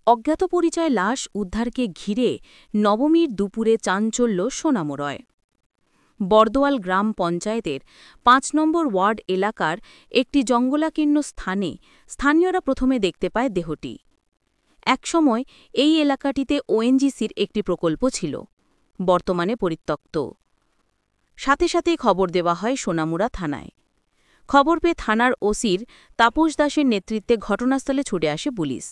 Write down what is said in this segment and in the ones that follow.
অজ্ঞাত পরিচয় লাশ উদ্ধারকে ঘিরে নবমীর দুপুরে চাঞ্চল্য সোনামুড়ায়। বর্দোয়াল গ্রাম পঞ্চায়েতের ৫ নম্বর ওয়ার্ড এলাকার একটি জঙ্গলাকীর্ণ স্থানে স্থানীয়রা প্রথমে দেখতে পায় দেহটি। একসময় এই এলাকাটিতে ওএনজিসির একটি প্রকল্প ছিল, বর্তমানে পরিত্যক্ত। সাথে সাথেই খবর দেওয়া হয় সোনামুড়া থানায়। খবর পেয়ে থানার ওসির তাপস দাসের নেতৃত্বে ঘটনাস্থলে ছুটে আসে পুলিশ।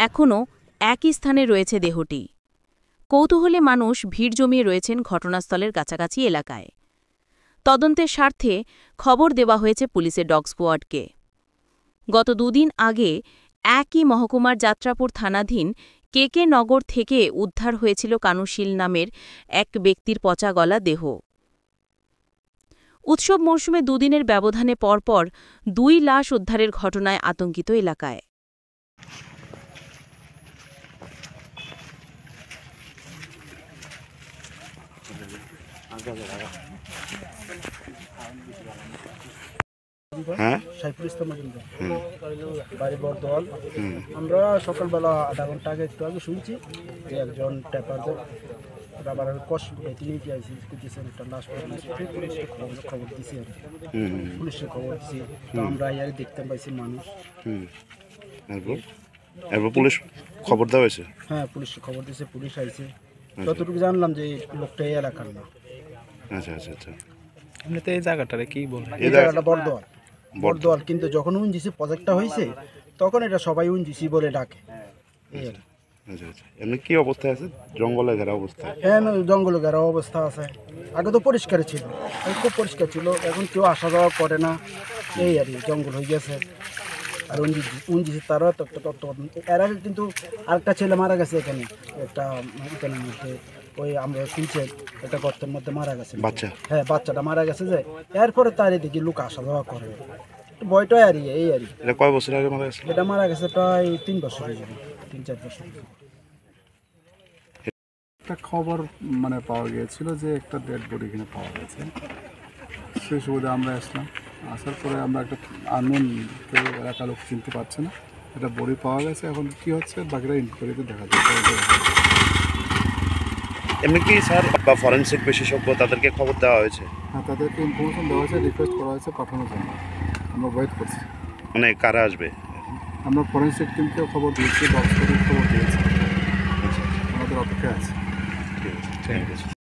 এখনও একই স্থানে রয়েছে দেহটি। কৌতূহলে মানুষ ভিড় জমিয়ে রয়েছেন ঘটনাস্থলের কাছাকাছি এলাকায়। তদন্তের স্বার্থে খবর দেওয়া হয়েছে পুলিশের ডগ স্কোয়াডকে। গত দুদিন আগে একই মহকুমার যাত্রাপুর থানাধীন কেকে নগর থেকে উদ্ধার হয়েছিল কানুশীল নামের এক ব্যক্তির পচা গলা দেহ। উৎসব মরশুমে দুদিনের ব্যবধানে পরপর ২ লাশ উদ্ধারের ঘটনায় আতঙ্কিত এলাকায়। সাইফুল ইসলাম বাড়ি বর্দোয়াল। আমরা সকালবেলা আধা ঘন্টা আগে একটু আগে শুনছি যে একজন ট্যাপার রাবারের কষ তিনি একটা লাশ পুলিশকে খবর দিছি আর পুলিশকে খবর দিছি। আমরা ইয়ারে দেখতে পাইছি মানুষ। পুলিশ খবর দেওয়া হয়েছে? হ্যাঁ, পুলিশকে খবর দিয়েছে, পুলিশ আইছে। যতটুকু জানলাম যে লোকটা এই এলাকার না। আচ্ছা আচ্ছা আচ্ছা। এমনিতে এই জায়গাটারে কি বলবো? এই জায়গাটা বর্দোয়াল, কিন্তু যখন উনজিসি প্রজেক্টটা হয়েছে তখন এটা সবাই উনজিসি বলে ডাকে। আচ্ছা আচ্ছা। এমনি কি অবস্থায় আছে? জঙ্গলে ঘেরা অবস্থা? হ্যাঁ, জঙ্গলে ঘেরা অবস্থা আছে। আগে তো পরিষ্কার ছিল, খুব পরিষ্কার ছিল, এখন কেউ আসা যাওয়া করে না। এই আর জঙ্গল হয়ে গেছে। আর উনজিসি তারও এর আগে কিন্তু আরেকটা ছেলে মারা গেছে এখানে, একটা এখানের মধ্যে ওই আমরা শুনছি একটা গর্তের মধ্যে মারা গেছে বাচ্চা। হ্যাঁ, বাচ্চাটা মারা গেছে। যে এরপরে তার দেখি লোক আসা যাওয়া করে, বয়টাই আর এই আর এটা কয় বছর আগে মারা গেছে? এটা মারা গেছে প্রায় ৩ বছর হয়ে যাবে, ৩-৪ বছর। একটা খবর পাওয়া গিয়েছিল যে একটা ডেড বডি এখানে পাওয়া গেছে। সেই সুবাদে আমরা আসার পরে আমরা একটা আননোন, কেউ এলাকার লোক চিনতে পারছে না, একটা বডি পাওয়া গেছে। এখন কি হচ্ছে বাকিরা ইনকোয়ারিতে দেখা যাচ্ছে। এমনি কি স্যার বা ফরেনসিক বিশেষজ্ঞ তাদেরকে খবর দেওয়া হয়েছে? হ্যাঁ, তাদেরকে ইনফরমেশন দেওয়া হয়েছে, রিকোয়েস্ট করা হয়েছে পাঠানোর জন্য। আমরা ওয়েট করছি কারা আসবে। আমরা ফরেনসিক টিমকেও খবর দিয়েছি, ডগ স্কোয়াডের খবর দিয়েছি, আমাদের অপেক্ষায় আছে। ঠিক আছে, ঠিক আছে।